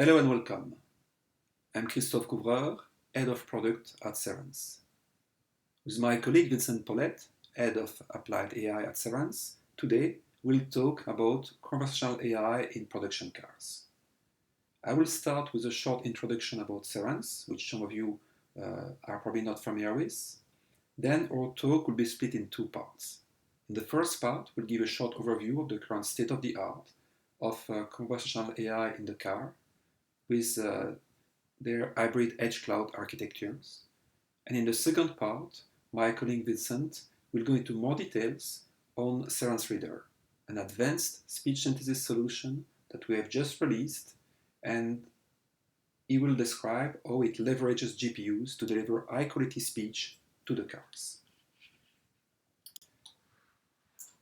Hello and welcome. I'm Christophe Couvreur, Head of Product at Cerence. With my colleague Vincent Pollet, Head of Applied AI at Cerence, today we'll talk about conversational AI in production cars. I will start with a short introduction about Cerence, which some of you are probably not familiar with. Then our talk will be split in two parts. In the first part, we'll give a short overview of the current state of the art of conversational AI in the car, with their hybrid edge cloud architectures. And in the second part, my colleague Vincent will go into more details on Cerence Reader, an advanced speech synthesis solution that we have just released, and he will describe how it leverages GPUs to deliver high-quality speech to the cars.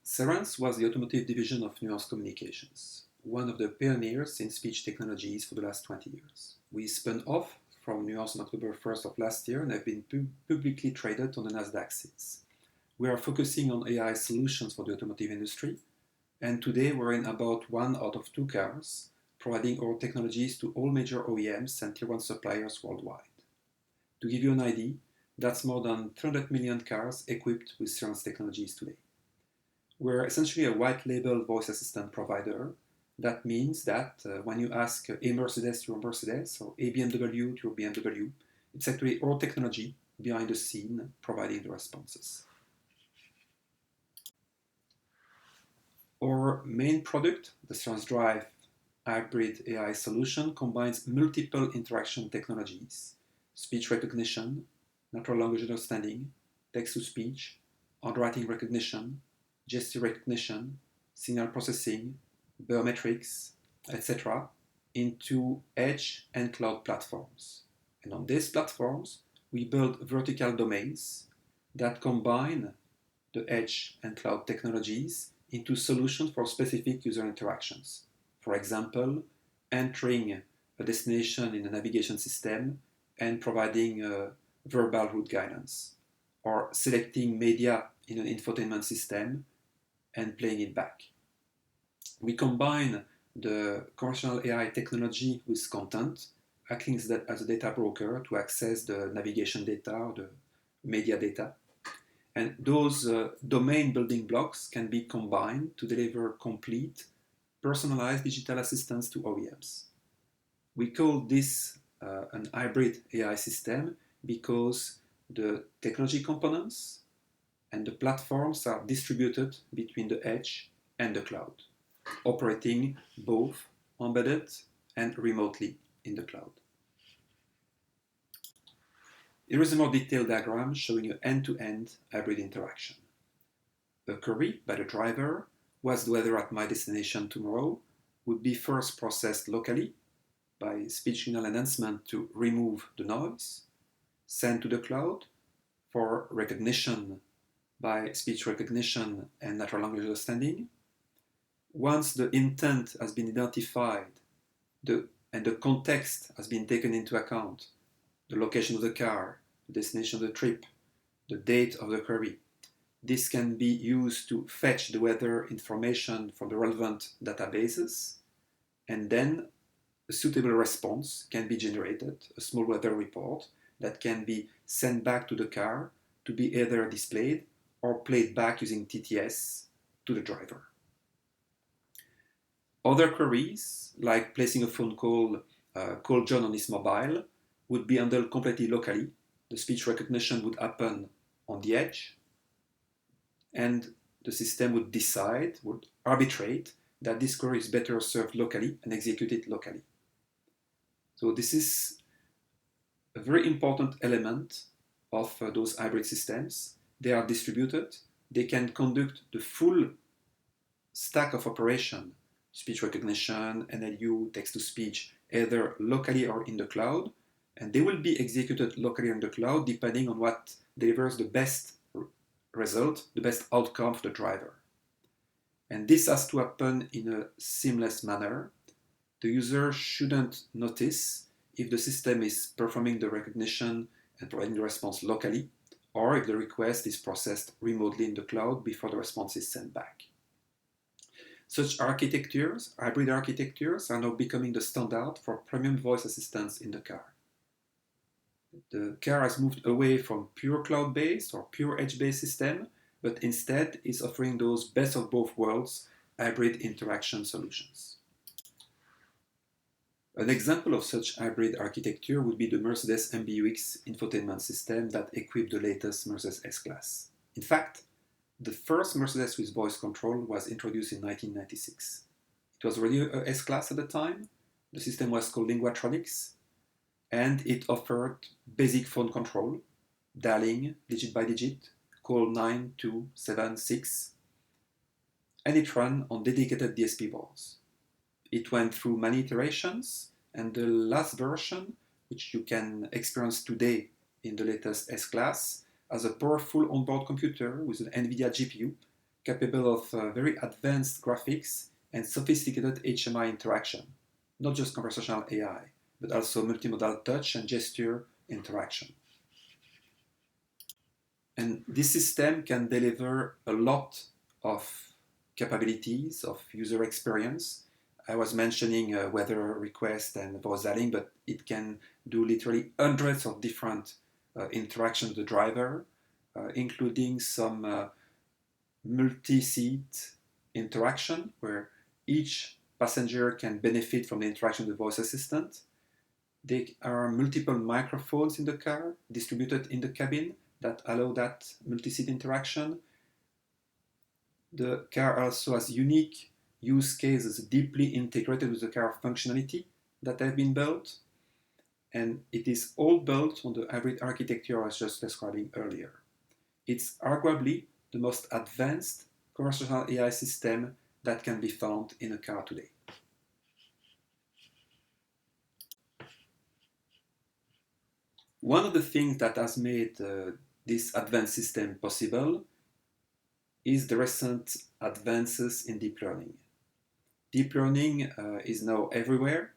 Cerence was the automotive division of Nuance Communications, one of the pioneers in speech technologies for the last 20 years. We spun off from Nuance on October 1st of last year and have been publicly traded on the Nasdaq since. We are focusing on AI solutions for the automotive industry, and today we're in about 1 out of 2 cars, providing our technologies to all major OEMs and Tier 1 suppliers worldwide. To give you an idea, that's more than 300 million cars equipped with Cerence technologies today. We're essentially a white label voice assistant provider. That means that when you ask a Mercedes to a Mercedes or a BMW to a BMW, it's actually our technology behind the scene providing the responses. Our main product, the Cerence Drive hybrid AI solution, combines multiple interaction technologies: speech recognition, natural language understanding, text-to-speech, handwriting recognition, gesture recognition, signal processing, biometrics, etc., into edge and cloud platforms. And on these platforms, we build vertical domains that combine the edge and cloud technologies into solutions for specific user interactions. For example, entering a destination in a navigation system and providing verbal route guidance, or selecting media in an infotainment system and playing it back. We combine the conversational AI technology with content, acting as a data broker to access the navigation data or the media data. And those domain building blocks can be combined to deliver complete, personalized digital assistance to OEMs. We call this an hybrid AI system because the technology components and the platforms are distributed between the edge and the cloud, operating both embedded and remotely in the cloud. Here is a more detailed diagram showing an end-to-end hybrid interaction. A query by the driver, "What's the weather at my destination tomorrow?" would be first processed locally by speech signal enhancement to remove the noise, sent to the cloud for recognition by speech recognition and natural language understanding. Once the intent has been identified and the context has been taken into account, the location of the car, the destination of the trip, the date of the query, this can be used to fetch the weather information from the relevant databases, and then a suitable response can be generated, a small weather report that can be sent back to the car to be either displayed or played back using TTS to the driver. Other queries, like placing a phone call, call John on his mobile, would be handled completely locally. The speech recognition would happen on the edge, and the system would arbitrate that this query is better served locally and execute it locally. So this is a very important element of those hybrid systems. They are distributed. They can conduct the full stack of operation, speech recognition, NLU, text-to-speech, either locally or in the cloud, and they will be executed locally in the cloud depending on what delivers the best result, the best outcome for the driver. And this has to happen in a seamless manner. The user shouldn't notice if the system is performing the recognition and providing the response locally, or if the request is processed remotely in the cloud before the response is sent back. Such architectures, hybrid architectures, are now becoming the standard for premium voice assistants in the car. The car has moved away from pure cloud-based or pure edge-based system, but instead is offering those best of both worlds hybrid interaction solutions. An example of such hybrid architecture would be the Mercedes MBUX infotainment system that equipped the latest Mercedes S-Class. In fact, the first Mercedes with voice control was introduced in 1996. It was already a S-Class at the time. The system was called Linguatronics, and it offered basic phone control, dialing digit by digit, call 9276, and it ran on dedicated DSP boards. It went through many iterations, and the last version, which you can experience today in the latest S-Class, has a powerful onboard computer with an NVIDIA GPU capable of very advanced graphics and sophisticated HMI interaction, not just conversational AI, but also multimodal touch and gesture interaction. And this system can deliver a lot of capabilities of user experience. I was mentioning weather request and voice dialing, but it can do literally hundreds of different interactions with the driver, including some multi-seat interaction where each passenger can benefit from the interaction with the voice assistant. There are multiple microphones in the car distributed in the cabin that allow that multi-seat interaction. The car also has unique use cases deeply integrated with the car functionality that have been built, and it is all built on the hybrid architecture I was just describing earlier. It's arguably the most advanced conversational AI system that can be found in a car today. One of the things that has made this advanced system possible is the recent advances in deep learning. Deep learning is now everywhere.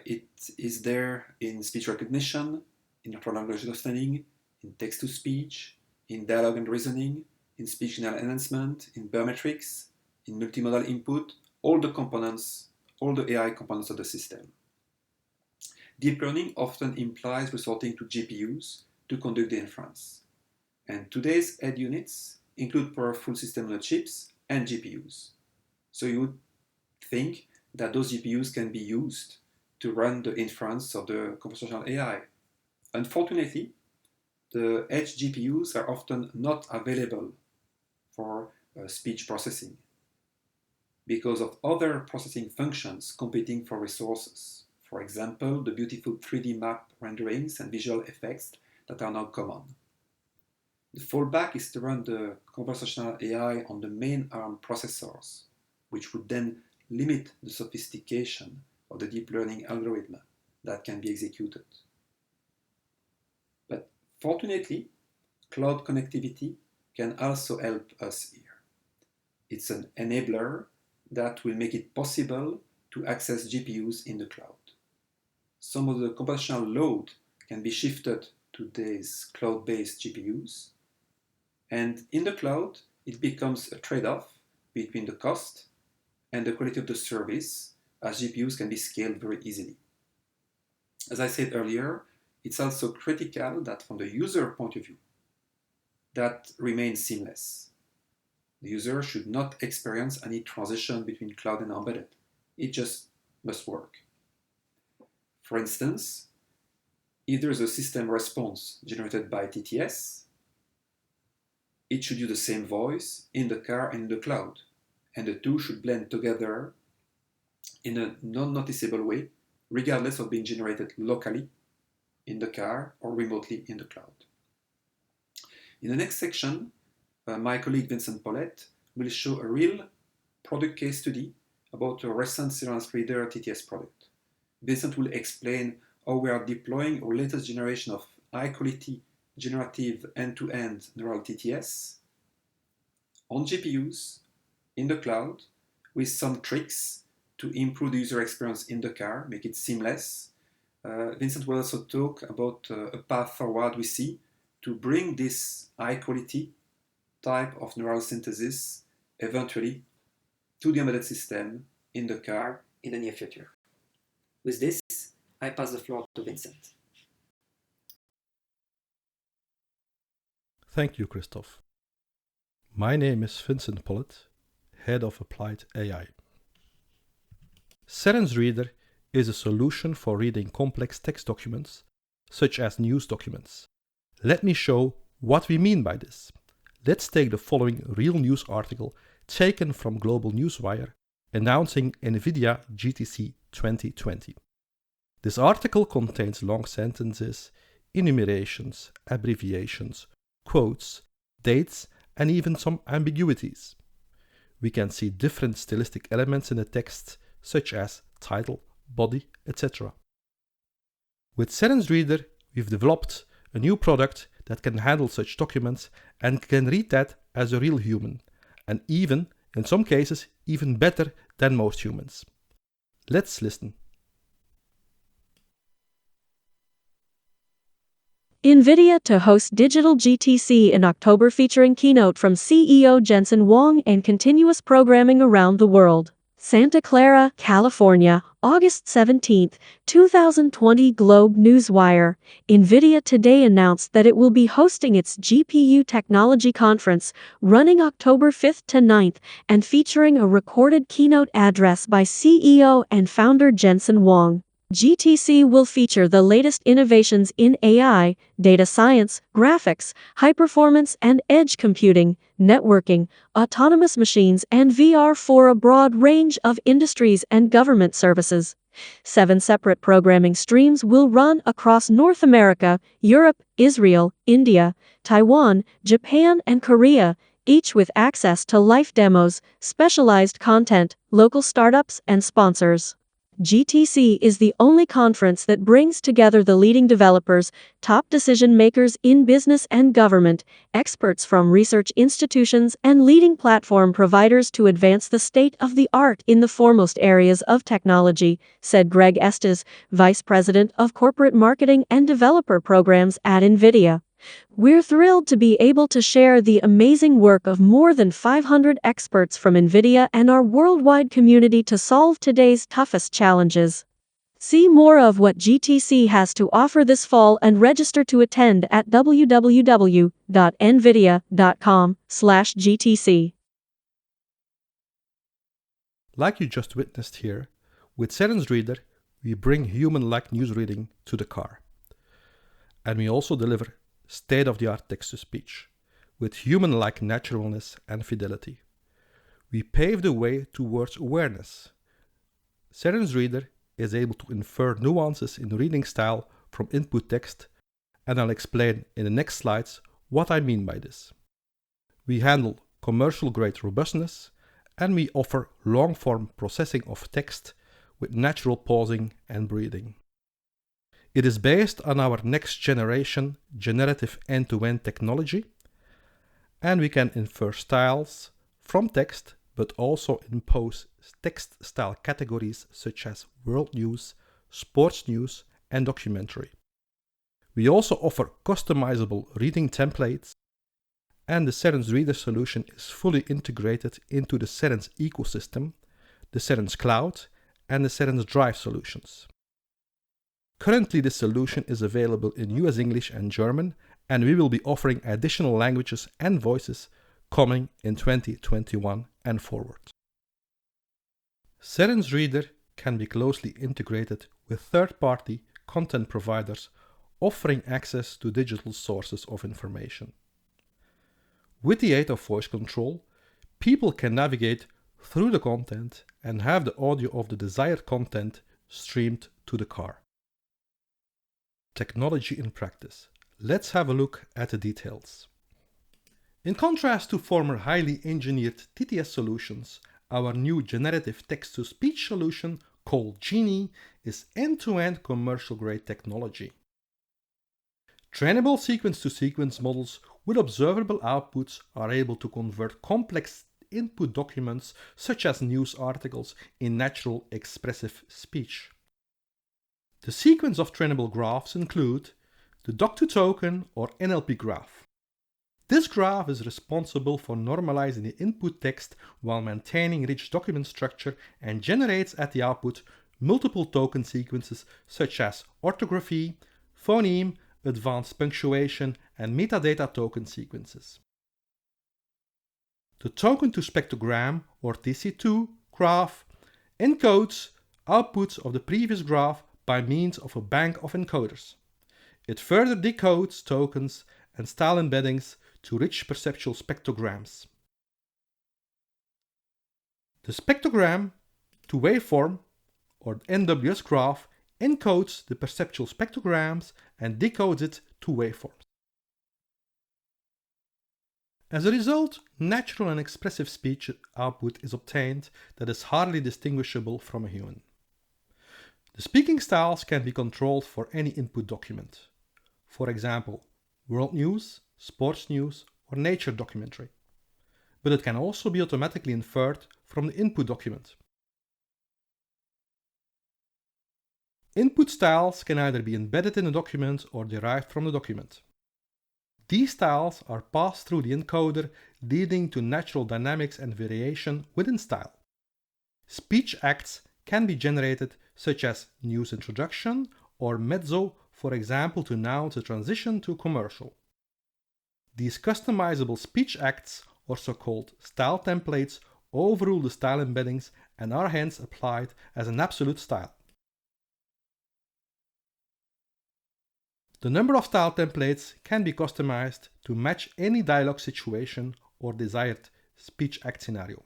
It is there in speech recognition, in natural language understanding, in text-to-speech, in dialogue and reasoning, in speech signal enhancement, in biometrics, in multimodal input, all the components, all the AI components of the system. Deep learning often implies resorting to GPUs to conduct the inference. And today's head units include powerful system-on-chips and GPUs. So you would think that those GPUs can be used to run the inference of the conversational AI. Unfortunately, the edge GPUs are often not available for speech processing because of other processing functions competing for resources. For example, the beautiful 3D map renderings and visual effects that are now common. The fallback is to run the conversational AI on the main ARM processors, which would then limit the sophistication of the deep learning algorithm that can be executed. But fortunately, cloud connectivity can also help us here. It's an enabler that will make it possible to access GPUs in the cloud. Some of the computational load can be shifted to these cloud-based GPUs, and in the cloud, it becomes a trade-off between the cost and the quality of the service, as GPUs can be scaled very easily. As I said earlier, it's also critical that from the user point of view, that remains seamless. The user should not experience any transition between cloud and embedded. It just must work. For instance, if there is a system response generated by TTS, it should use the same voice in the car and in the cloud, and the two should blend together in a non-noticeable way, regardless of being generated locally in the car or remotely in the cloud. In the next section, my colleague Vincent Pollet will show a real product case study about a recent Cerence Reader TTS product. Vincent will explain how we are deploying our latest generation of high-quality generative end-to-end neural TTS on GPUs in the cloud with some tricks to improve the user experience in the car, make it seamless. Vincent will also talk about a path forward we see to bring this high-quality type of neural synthesis eventually to the embedded system in the car in the near future. With this, I pass the floor to Vincent. Thank you, Christophe. My name is Vincent Pollet, Head of Applied AI. Cerence Reader is a solution for reading complex text documents, such as news documents. Let me show what we mean by this. Let's take the following real news article taken from Global Newswire announcing NVIDIA GTC 2020. This article contains long sentences, enumerations, abbreviations, quotes, dates, and even some ambiguities. We can see different stylistic elements in the text, such as title, body, etc. With Cerence Reader, we've developed a new product that can handle such documents and can read that as a real human, and even, in some cases, even better than most humans. Let's listen. NVIDIA to host Digital GTC in October featuring keynote from CEO Jensen Huang and continuous programming around the world. Santa Clara, California, August 17, 2020 Globe Newswire. NVIDIA today announced that it will be hosting its GPU Technology Conference, running October 5 to 9, and featuring a recorded keynote address by CEO and founder Jensen Huang. GTC will feature the latest innovations in AI, data science, graphics, high-performance and edge computing, networking, autonomous machines, and VR for a broad range of industries and government services. 7 separate programming streams will run across North America, Europe, Israel, India, Taiwan, Japan, and Korea, each with access to live demos, specialized content, local startups, and sponsors. GTC is the only conference that brings together the leading developers, top decision makers in business and government, experts from research institutions, and leading platform providers to advance the state of the art in the foremost areas of technology, said Greg Estes, Vice President of Corporate Marketing and Developer Programs at NVIDIA. We're thrilled to be able to share the amazing work of more than 500 experts from NVIDIA and our worldwide community to solve today's toughest challenges. See more of what GTC has to offer this fall and register to attend at www.nvidia.com/GTC. Like you just witnessed here, with Cerence Reader, we bring human-like news reading to the car. And we also deliver state-of-the-art text-to-speech, with human-like naturalness and fidelity. We pave the way towards awareness. Cerence Reader is able to infer nuances in reading style from input text, and I'll explain in the next slides what I mean by this. We handle commercial-grade robustness, and we offer long-form processing of text with natural pausing and breathing. It is based on our next-generation generative end-to-end technology, and we can infer styles from text, but also impose text style categories such as world news, sports news, and documentary. We also offer customizable reading templates, and the Cerence Reader solution is fully integrated into the Cerence ecosystem, the Cerence Cloud, and the Cerence Drive solutions. Currently, this solution is available in US English and German, and we will be offering additional languages and voices coming in 2021 and forward. Cerence Reader can be closely integrated with third-party content providers offering access to digital sources of information. With the aid of voice control, people can navigate through the content and have the audio of the desired content streamed to the car. Technology in practice. Let's have a look at the details. In contrast to former highly engineered TTS solutions, our new generative text-to-speech solution, called Genie, is end-to-end commercial-grade technology. Trainable sequence-to-sequence models with observable outputs are able to convert complex input documents such as news articles in natural expressive speech. The sequence of trainable graphs include the doc-to-token or NLP graph, This graph is responsible for normalizing the input text while maintaining rich document structure and generates at the output multiple token sequences such as orthography, phoneme, advanced punctuation, and metadata token sequences. The token to spectrogram, or TC2, graph encodes outputs of the previous graph by means of a bank of encoders. It further decodes tokens and style embeddings to rich perceptual spectrograms. The spectrogram to waveform, or NWS graph, encodes the perceptual spectrograms and decodes it to waveforms. As a result, natural and expressive speech output is obtained that is hardly distinguishable from a human. The speaking styles can be controlled for any input document. For example, world news, sports news, or nature documentary. But it can also be automatically inferred from the input document. Input styles can either be embedded in a document or derived from the document. These styles are passed through the encoder, leading to natural dynamics and variation within style. Speech acts can be generated, such as news introduction or mezzo, for example, to announce a transition to commercial. These customizable speech acts, also called style templates, overrule the style embeddings and are hence applied as an absolute style. The number of style templates can be customized to match any dialogue situation or desired speech act scenario.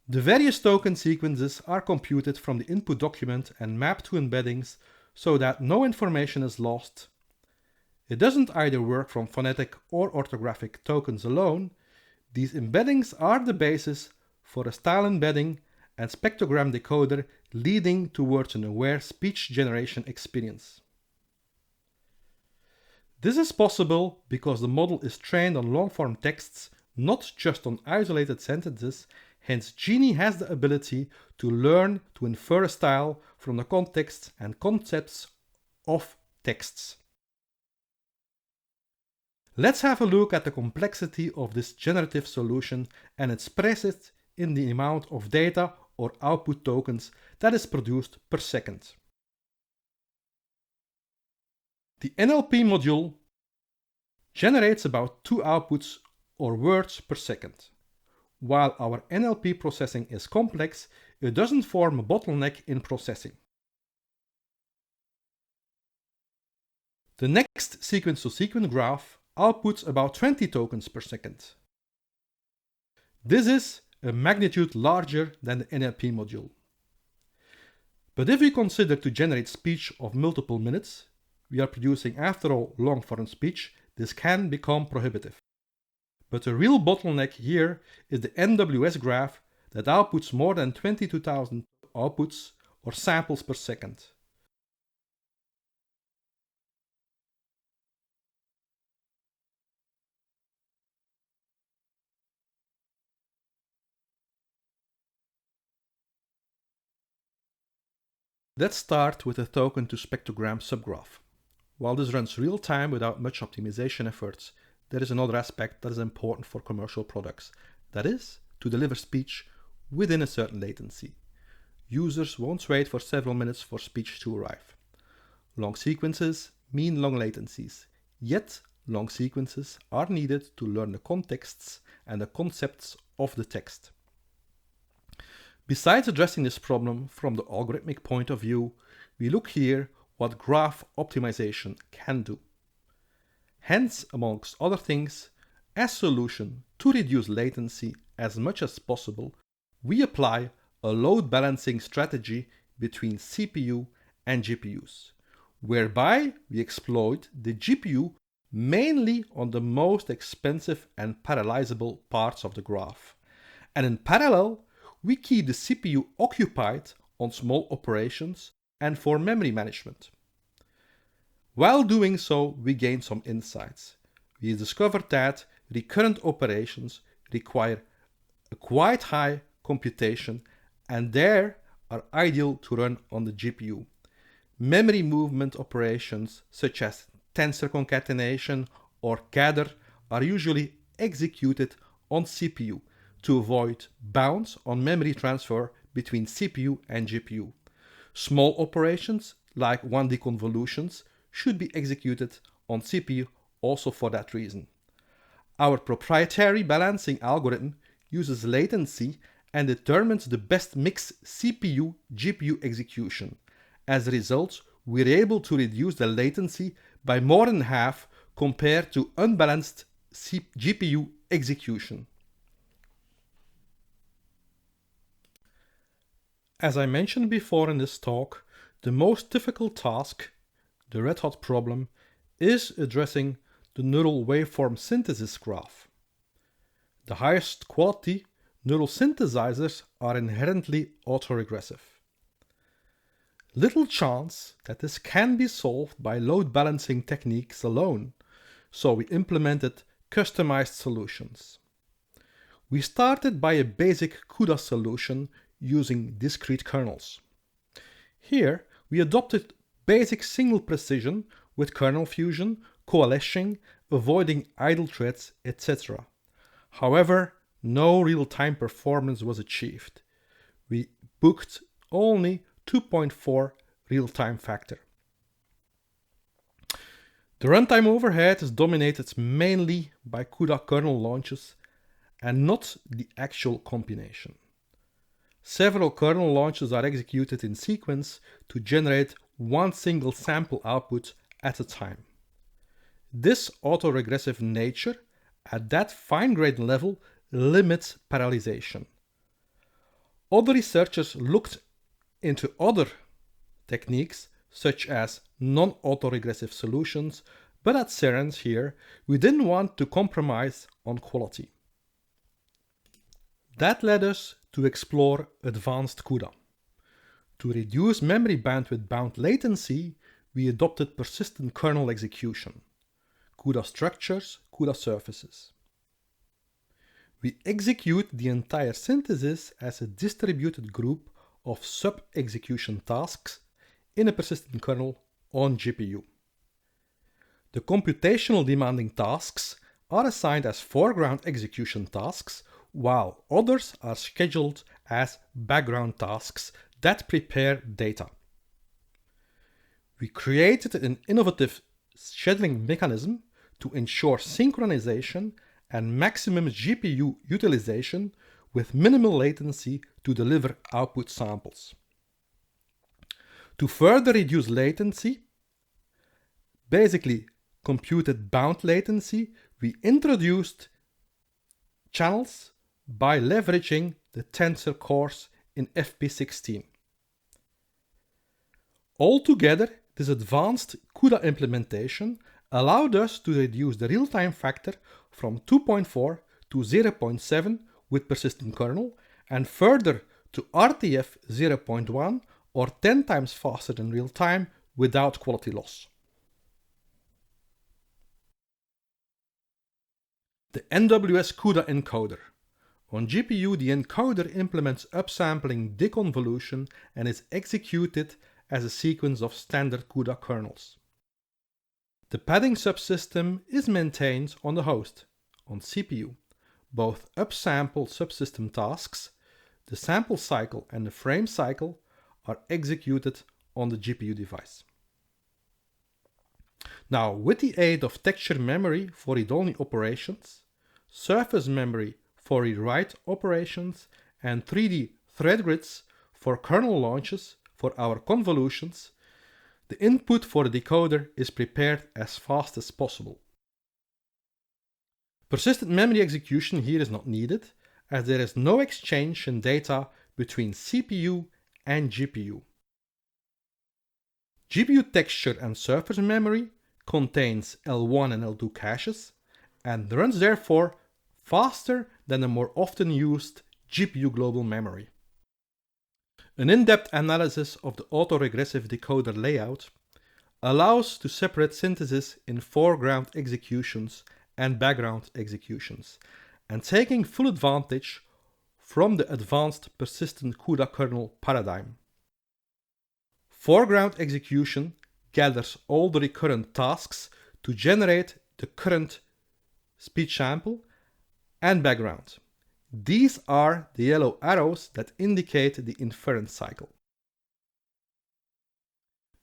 The various token sequences are computed from the input document and mapped to embeddings so that no information is lost. It doesn't either work from phonetic or orthographic tokens alone. These embeddings are the basis for a style embedding and spectrogram decoder, leading towards an aware speech generation experience. This is possible because the model is trained on long-form texts, not just on isolated sentences. Hence, Genie has the ability to learn to infer a style from the context and concepts of texts. Let's have a look at the complexity of this generative solution and express it in the amount of data or output tokens that is produced per second. The NLP module generates about 2 outputs or words per second. While our NLP processing is complex, it doesn't form a bottleneck in processing. The next sequence-to-sequence graph outputs about 20 tokens per second. This is a magnitude larger than the NLP module. But if we consider to generate speech of multiple minutes, we are producing after all long-form speech, this can become prohibitive. But the real bottleneck here is the NWS graph that outputs more than 22,000 outputs or samples per second. Let's start with a token to spectrogram subgraph. While this runs real time without much optimization efforts, there is another aspect that is important for commercial products. That is, to deliver speech within a certain latency. Users won't wait for several minutes for speech to arrive. Long sequences mean long latencies, yet long sequences are needed to learn the contexts and the concepts of the text. Besides addressing this problem from the algorithmic point of view, we look here what graph optimization can do. Hence, amongst other things, as solution to reduce latency as much as possible, we apply a load balancing strategy between CPU and GPUs, whereby we exploit the GPU mainly on the most expensive and parallelizable parts of the graph. And in parallel, we keep the CPU occupied on small operations and for memory management. While doing so, we gain some insights. We discovered that recurrent operations require a quite high computation and they are ideal to run on the GPU. memory movement operations such as tensor concatenation or gather are usually executed on CPU to avoid bounds on memory transfer between CPU and GPU. Small operations like 1D convolutions should be executed on CPU also for that reason. Our proprietary balancing algorithm uses latency and determines the best mix CPU-GPU execution. As a result, we're able to reduce the latency by more than half compared to unbalanced GPU execution. As I mentioned before in this talk, the most difficult task, the red hot problem, is addressing the neural waveform synthesis graph. The highest quality neural synthesizers are inherently autoregressive. Little chance that this can be solved by load balancing techniques alone, so we implemented customized solutions. We started by a basic CUDA solution using discrete kernels. Here, we adopted basic signal precision with kernel fusion, coalescing, avoiding idle threads, etc. However, no real-time performance was achieved. We booked only 2.4 real-time factor. The runtime overhead is dominated mainly by CUDA kernel launches and not the actual combination. Several kernel launches are executed in sequence to generate one single sample output at a time. This autoregressive nature at that fine-grained level limits parallelization. Other researchers looked into other techniques such as non-autoregressive solutions, but at Cerence here, we didn't want to compromise on quality. That led us to explore advanced CUDA. To reduce memory bandwidth bound latency, we adopted persistent kernel execution, CUDA structures, CUDA surfaces. We execute the entire synthesis as a distributed group of sub-execution tasks in a persistent kernel on GPU. The computational demanding tasks are assigned as foreground execution tasks, while others are scheduled as background tasks that prepare data. We created an innovative scheduling mechanism to ensure synchronization and maximum GPU utilization with minimal latency to deliver output samples. To further reduce latency, basically computed bound latency, we introduced channels by leveraging the tensor cores in FP16. Altogether, this advanced CUDA implementation allowed us to reduce the real-time factor from 2.4 to 0.7 with persistent kernel and further to RTF 0.1 or 10 times faster than real time without quality loss. The NWS CUDA encoder. On GPU, the encoder implements upsampling deconvolution and is executed as a sequence of standard CUDA kernels. The padding subsystem is maintained on the host, on CPU. Both upsample subsystem tasks, the sample cycle and the frame cycle, are executed on the GPU device. Now, with the aid of texture memory for read-only operations, surface memory for read-write operations, and 3D thread grids for kernel launches for our convolutions, the input for the decoder is prepared as fast as possible. Persistent memory execution here is not needed, as there is no exchange in data between CPU and GPU. GPU texture and surface memory contains L1 and L2 caches and runs therefore faster than the more often used GPU global memory. An in-depth analysis of the autoregressive decoder layout allows to separate synthesis in foreground executions and background executions, and taking full advantage from the advanced persistent CUDA kernel paradigm. Foreground execution gathers all the recurrent tasks to generate the current speech sample and background. These are the yellow arrows that indicate the inference cycle.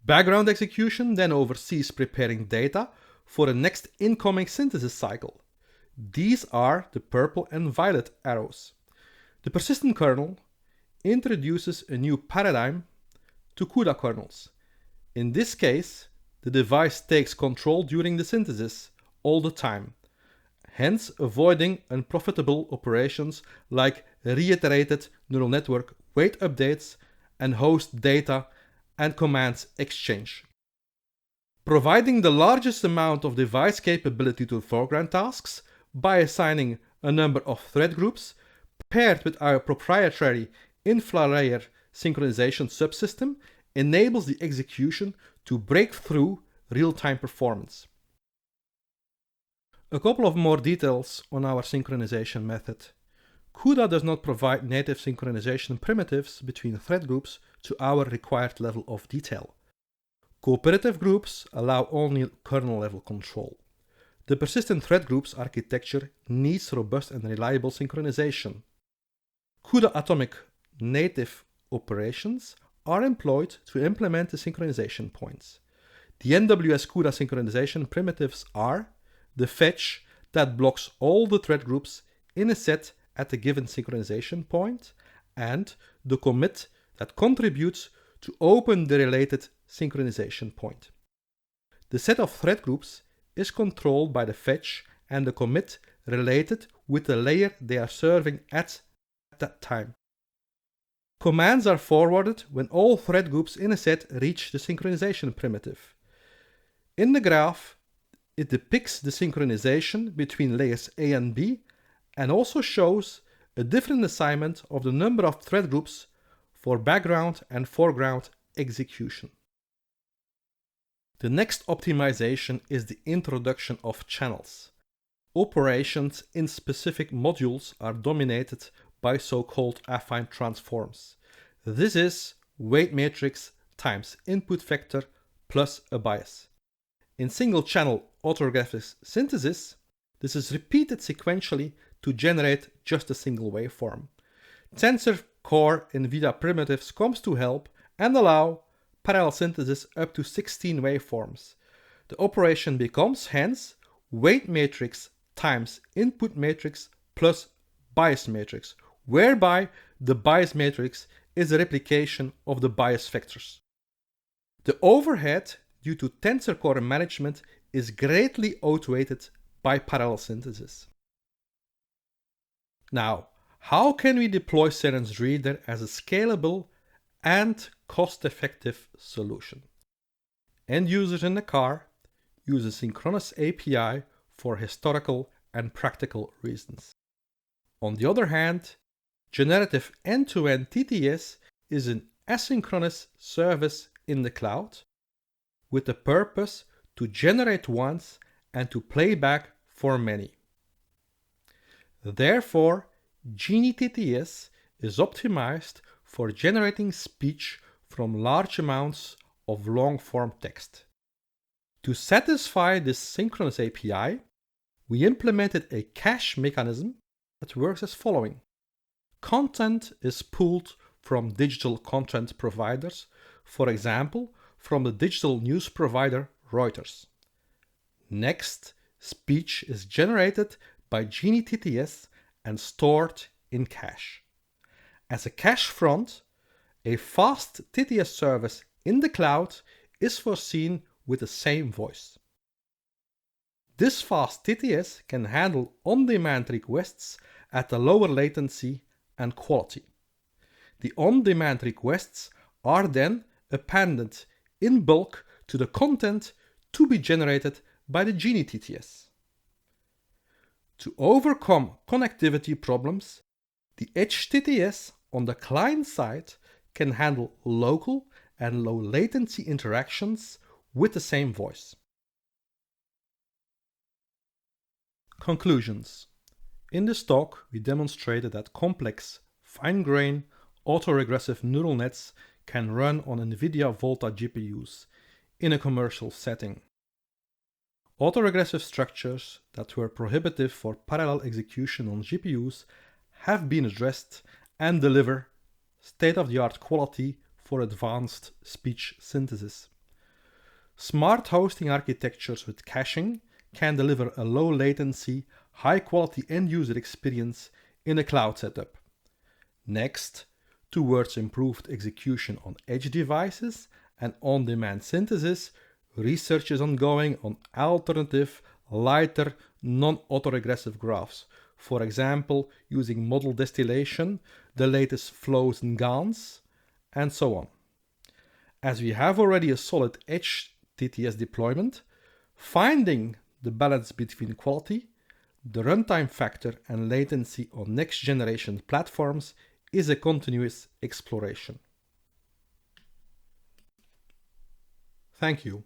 Background execution then oversees preparing data for the next incoming synthesis cycle. These are the purple and violet arrows. The persistent kernel introduces a new paradigm to CUDA kernels. In this case, the device takes control during the synthesis all the time, hence avoiding unprofitable operations like reiterated neural network weight updates and host data and commands exchange. Providing the largest amount of device capability to foreground tasks by assigning a number of thread groups paired with our proprietary infra-layer synchronization subsystem enables the execution to break through real-time performance. A couple of more details on our synchronization method. CUDA does not provide native synchronization primitives between thread groups to our required level of detail. Cooperative groups allow only kernel-level control. The persistent thread groups architecture needs robust and reliable synchronization. CUDA atomic native operations are employed to implement the synchronization points. The NWS CUDA synchronization primitives are the fetch that blocks all the thread groups in a set at a given synchronization point, and the commit that contributes to open the related synchronization point. The set of thread groups is controlled by the fetch and the commit related with the layer they are serving at that time. Commands are forwarded when all thread groups in a set reach the synchronization primitive. In the graph, it depicts the synchronization between layers A and B and also shows a different assignment of the number of thread groups for background and foreground execution. The next optimization is the introduction of channels. Operations in specific modules are dominated by so-called affine transforms. This is weight matrix times input vector plus a bias. In single-channel autographic synthesis, this is repeated sequentially to generate just a single waveform. Tensor Core NVIDIA primitives comes to help and allow parallel synthesis up to 16 waveforms. The operation becomes, hence, weight matrix times input matrix plus bias matrix, whereby the bias matrix is a replication of the bias vectors. The overhead due to tensor core management is greatly outweighed by parallel synthesis. Now, how can we deploy Cerence Reader as a scalable and cost-effective solution? End users in the car use a synchronous API for historical and practical reasons. On the other hand, generative end-to-end TTS is an asynchronous service in the cloud with the purpose to generate once and to play back for many. Therefore, GenieTTS is optimized for generating speech from large amounts of long-form text. To satisfy this synchronous API, we implemented a cache mechanism that works as following. Content is pulled from digital content providers, for example, from the digital news provider Reuters. Next, speech is generated by GenieTTS and stored in cache. As a cache front, a fast TTS service in the cloud is foreseen with the same voice. This fast TTS can handle on-demand requests at a lower latency and quality. The on-demand requests are then appended in bulk to the content to be generated by the GenieTTS. To overcome connectivity problems, the Edge TTS on the client side can handle local and low latency interactions with the same voice. Conclusions. In this talk, we demonstrated that complex, fine-grained, autoregressive neural nets can run on NVIDIA Volta GPUs in a commercial setting. Autoregressive structures that were prohibitive for parallel execution on GPUs have been addressed and deliver state-of-the-art quality for advanced speech synthesis. Smart hosting architectures with caching can deliver a low latency, high-quality end-user experience in a cloud setup. Next, towards improved execution on edge devices and on-demand synthesis, research is ongoing on alternative, lighter, non-autoregressive graphs. For example, using model distillation, the latest flows in GANs, and so on. As we have already a solid edge TTS deployment, finding the balance between quality, the runtime factor, and latency on next-generation platforms is a continuous exploration. Thank you.